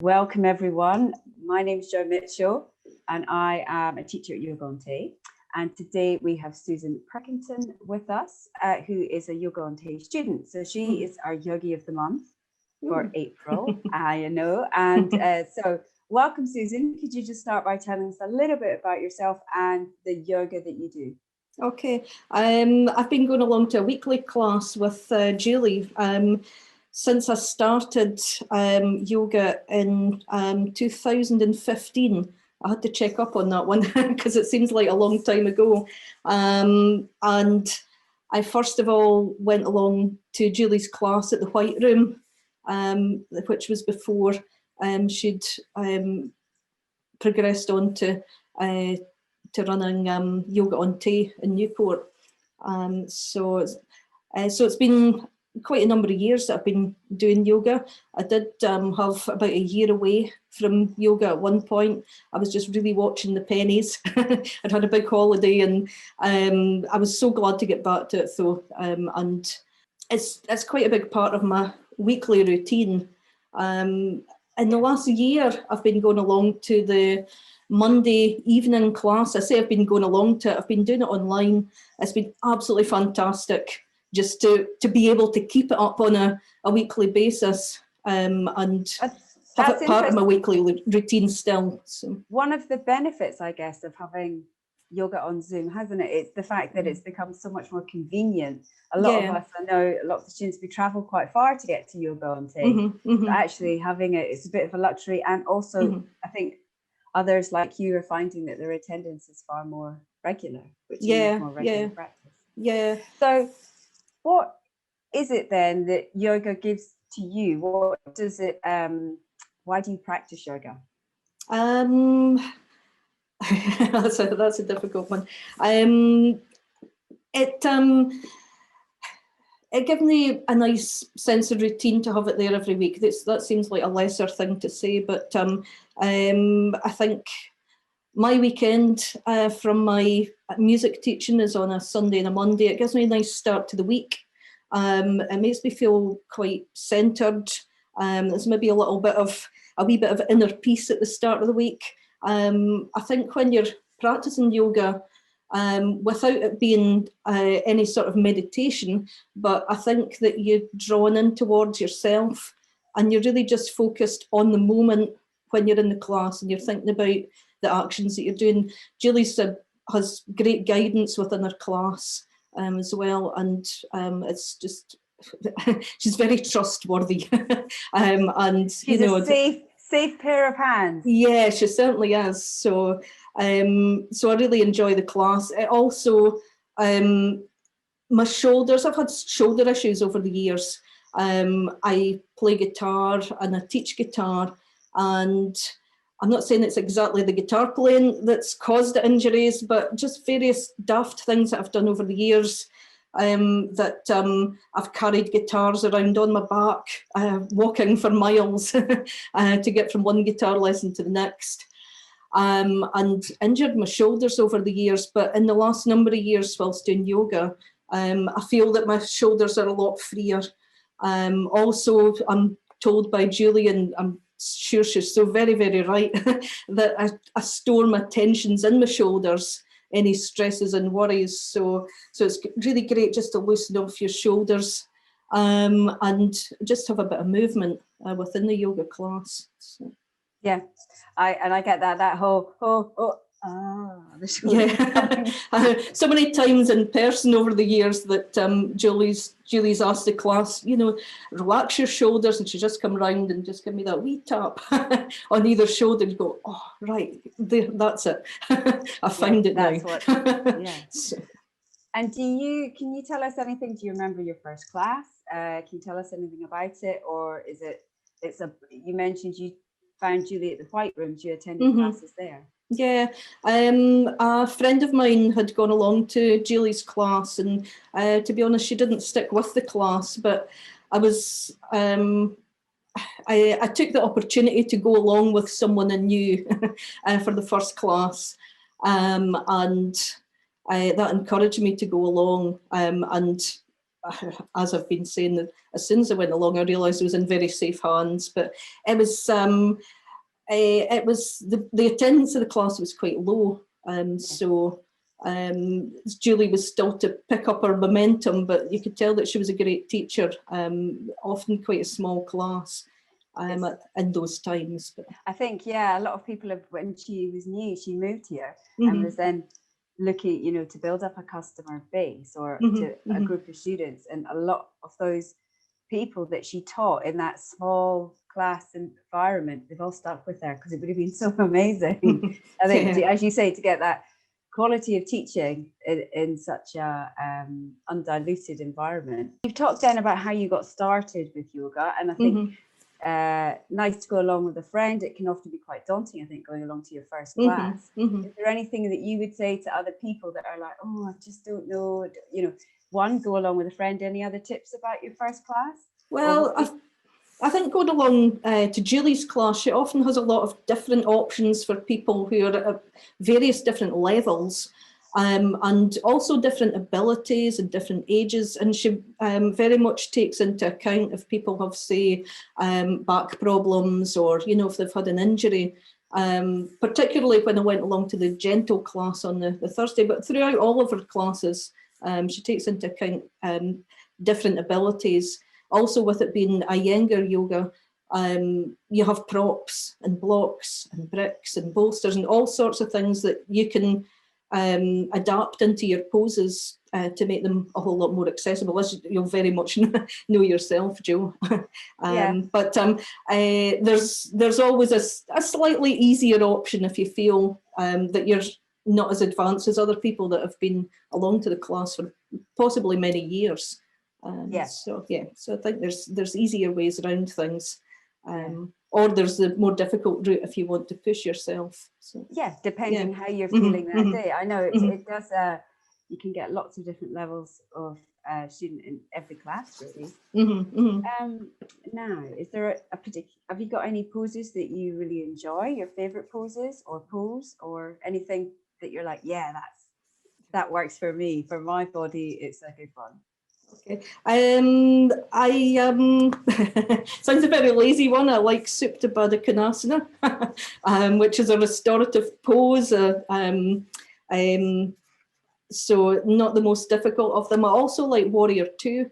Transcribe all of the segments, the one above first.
Welcome everyone. My name is Jo Mitchell and I am a teacher at Yoga on Tay. And today we have Susan Preckington with us, who is a Yoga on Tay student. So she is our Yogi of the month for April, I know. And so welcome, Susan. Could you just start by telling us a little bit about yourself and the yoga that you do? Okay, I've been going along to a weekly class with Julie since I started yoga in 2015. I had to check up on that one because it seems like a long time ago. And I first of all went along to Julie's class at the White Room, which was before she'd progressed on to running Yoga on Tay in Newport. So it's been quite a number of years that I've been doing yoga. I did have about a year away from yoga at one point. I was just really watching the pennies. I'd had a big holiday and I was so glad to get back to it though. And it's quite a big part of my weekly routine. In the last year, I've been going along to the Monday evening class. I say I've been going along to it. I've been doing it online. It's been absolutely fantastic just to be able to keep it up on a weekly basis and have it part of my weekly routine still. So. One of the benefits, I guess, of having yoga on Zoom, hasn't it? It's the fact that it's become so much more convenient. A lot of us, I know a lot of the students, we travel quite far to get to yoga on Tay. So actually having it, it's a bit of a luxury. And also, I think others like you are finding that their attendance is far more regular, which is more regular practice. Yeah. So what is it then that yoga gives to you? What does it, why do you practice yoga? That's a difficult one. It gives me a nice sense of routine to have it there every week. That seems like a lesser thing to say, but I think my weekend from my music teaching is on a Sunday and a Monday. It gives me a nice start to the week. It makes me feel quite centred. There's maybe a wee bit of inner peace at the start of the week. I think when you're practicing yoga, without it being any sort of meditation, but I think that you're drawn in towards yourself and you're really just focused on the moment when you're in the class and you're thinking about the actions that you're doing. Julie has great guidance within her class as well, and it's just she's very trustworthy. And she's a safe pair of hands. Yeah, she certainly is. So I really enjoy the class. It also my shoulders. I've had shoulder issues over the years. I play guitar and I teach guitar, and I'm not saying it's exactly the guitar playing that's caused the injuries, but just various daft things that I've done over the years. I've carried guitars around on my back, walking for miles to get from one guitar lesson to the next, and injured my shoulders over the years. But in the last number of years whilst doing yoga, I feel that my shoulders are a lot freer. Also, I'm told by Julie, and I'm sure she's so very, very right, that I store my tensions in my shoulders, any stresses and worries. So it's really great just to loosen off your shoulders and just have a bit of movement within the yoga class. So. Yeah, I get that whole the shoulder. So many times in person over the years that Julie's asked the class, relax your shoulders, and she just come round and just give me that wee tap on either shoulder. You go, oh right, there, that's it. I found it now. So. And can you tell us anything? Do you remember your first class? Can you tell us anything about it, or is it? You mentioned you found Julie at the White Room. Do you attend classes there? Yeah, a friend of mine had gone along to Julie's class, and to be honest, she didn't stick with the class, but I was I took the opportunity to go along with someone I knew for the first class, and that encouraged me to go along, and as I've been saying, that as soon as I went along, I realised I was in very safe hands. But it was the attendance of the class was quite low, so Julie was still to pick up her momentum, but you could tell that she was a great teacher. Often quite a small class in those times. But I think, yeah, a lot of people have, when she was new, she moved here and was then looking, you know, to build up a customer base or to a group of students, and a lot of those people that she taught in that small class environment, they've all stuck with her because it would have been so amazing. I think, as you say, to get that quality of teaching in such a undiluted environment. You've talked then about how you got started with yoga, and I think nice to go along with a friend. It can often be quite daunting, I think, going along to your first class. Is there anything that you would say to other people that are like, oh, I just don't know, you know, one, go along with a friend? Any other tips about your first class? Well, I think going along to Julie's class, she often has a lot of different options for people who are at various different levels, and also different abilities and different ages. And she very much takes into account if people have, say, back problems, or, you know, if they've had an injury. Particularly when I went along to the gentle class on the Thursday, but throughout all of her classes, she takes into account different abilities. Also, with it being Iyengar Yoga, you have props and blocks and bricks and bolsters and all sorts of things that you can adapt into your poses to make them a whole lot more accessible, as you'll very much know yourself, Jo. But there's always a slightly easier option if you feel that you're not as advanced as other people that have been along to the class for possibly many years. So I think there's easier ways around things, or there's the more difficult route if you want to push yourself. So depending how you're feeling that day. I know it does. You can get lots of different levels of student in every class, really. Now, is there a particular? Have you got any poses that you really enjoy? Your favorite poses or pose, or anything that you're like, yeah, that works for me, for my body, it's a good one. Okay. I sounds a very lazy one. I like Supta Baddha Konasana, which is a restorative pose. So not the most difficult of them. I also like Warrior 2.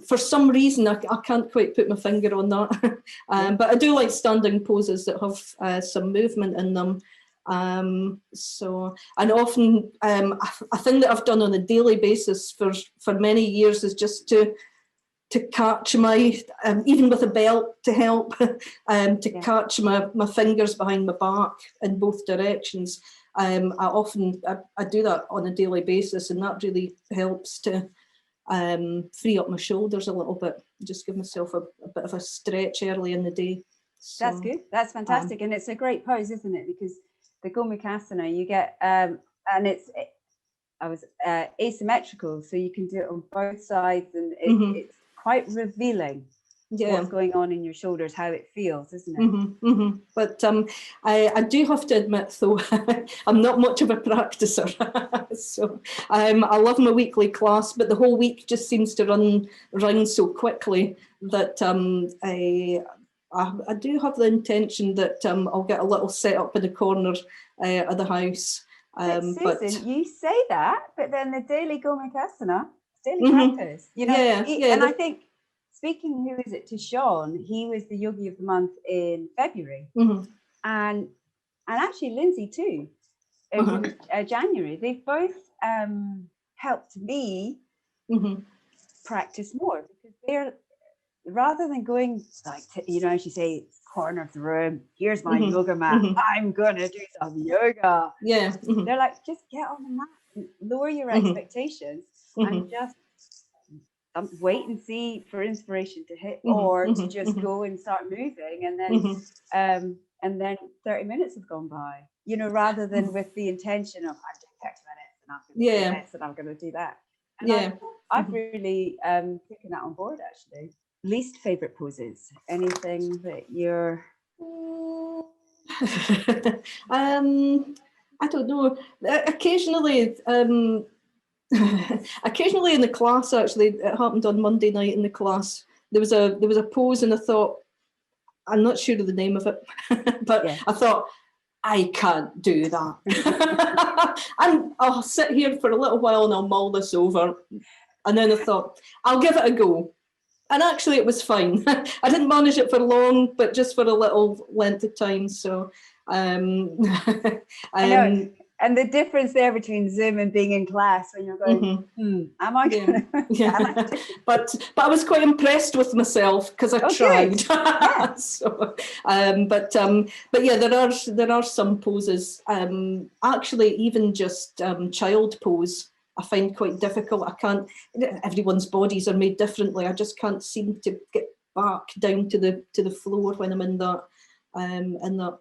For some reason, I can't quite put my finger on that, but I do like standing poses that have some movement in them. So, and often a thing that I've done on a daily basis for many years is just to catch my, even with a belt to help, catch my fingers behind my back in both directions. I do that on a daily basis, and that really helps to free up my shoulders a little bit, just give myself a bit of a stretch early in the day. So, that's good. That's fantastic. And it's a great pose, isn't it? Because the Gomukhasana, you get, and it's asymmetrical, so you can do it on both sides, and it's quite revealing what's going on in your shoulders, how it feels, isn't it? But I do have to admit, though, I'm not much of a practicer. So I love my weekly class, but the whole week just seems to run round so quickly that I do have the intention that I'll get a little set up in the corner of the house. Susan, you say that, but then the daily Gomukhasana, daily practice, you know, and I think, speaking, who is it, to Sean, he was the Yogi of the Month in February, and actually Lindsay too, in January. They've both helped me practice more, because they're, rather than going like, you know, as you say, corner of the room, here's my yoga mat, I'm gonna do some yoga. They're like, just get on the mat and lower your expectations and just wait and see for inspiration to hit, or to just go and start moving, and then 30 minutes have gone by, you know, rather than with the intention of, I'm doing 30 minutes and I'm going to do this and I'm going to do that. And I've really taken that on board, actually. Least favorite poses, anything that you're I don't know, occasionally Occasionally in the class, actually, it happened on Monday night in the class. There was a pose, and I thought, I'm not sure of the name of it, but Yeah. I thought, I can't do that. And I'll sit here for a little while and I'll mull this over. And then I thought, I'll give it a go. And actually it was fine. I didn't manage it for long, but just for a little length of time. So I know. And the difference there between Zoom and being in class, when you're going, am I gonna, yeah. But I was quite impressed with myself because I tried. Yeah. So, but yeah, there are some poses. Actually, even just child pose, I find quite difficult. I can't. Everyone's bodies are made differently. I just can't seem to get back down to the floor when I'm in that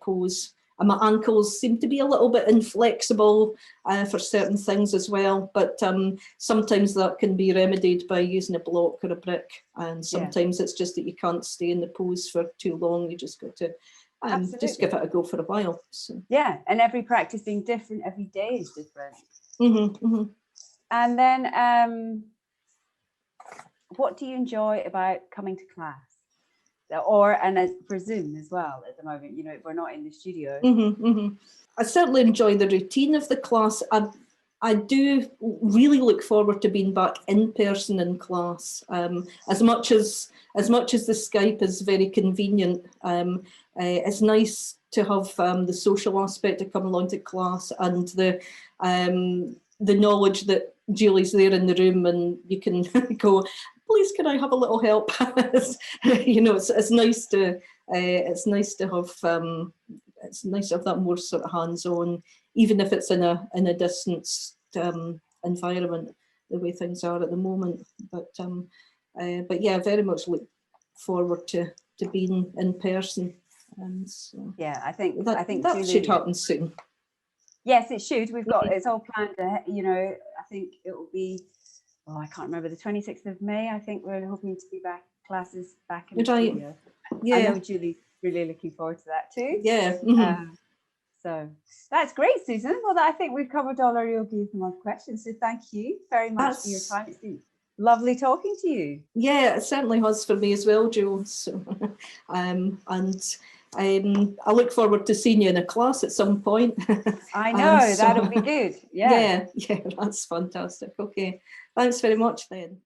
pose. And my ankles seem to be a little bit inflexible for certain things as well. But sometimes that can be remedied by using a block or a brick. And sometimes it's just that you can't stay in the pose for too long. You just got to just give it a go for a while. So. Yeah, and every practice being different, every day is different. And then what do you enjoy about coming to class? And for Zoom as well at the moment, we're not in the studio. I certainly enjoy the routine of the class. I do really look forward to being back in person in class. As much as the Skype is very convenient, it's nice to have the social aspect to come along to class, and the knowledge that Julie's there in the room and you can go, please, can I have a little help? It's nice to have that more sort of hands-on, even if it's in a distanced environment, the way things are at the moment. But yeah, very much look forward to being in person. And so yeah, I think that should happen soon. Yes, it should. It's all planned. I think it will be. I can't remember, the 26th of May. I think we're hoping to be classes back in the studio. Yeah, I know Julie's really looking forward to that too. Yeah. So that's great, Susan. Well, I think we've covered all our yoga questions. So thank you very much for your time. It's been lovely talking to you. Yeah, it certainly has for me as well, Jo. So, and I look forward to seeing you in a class at some point. I know, that'll be good. Yeah, that's fantastic. Okay, thanks very much then.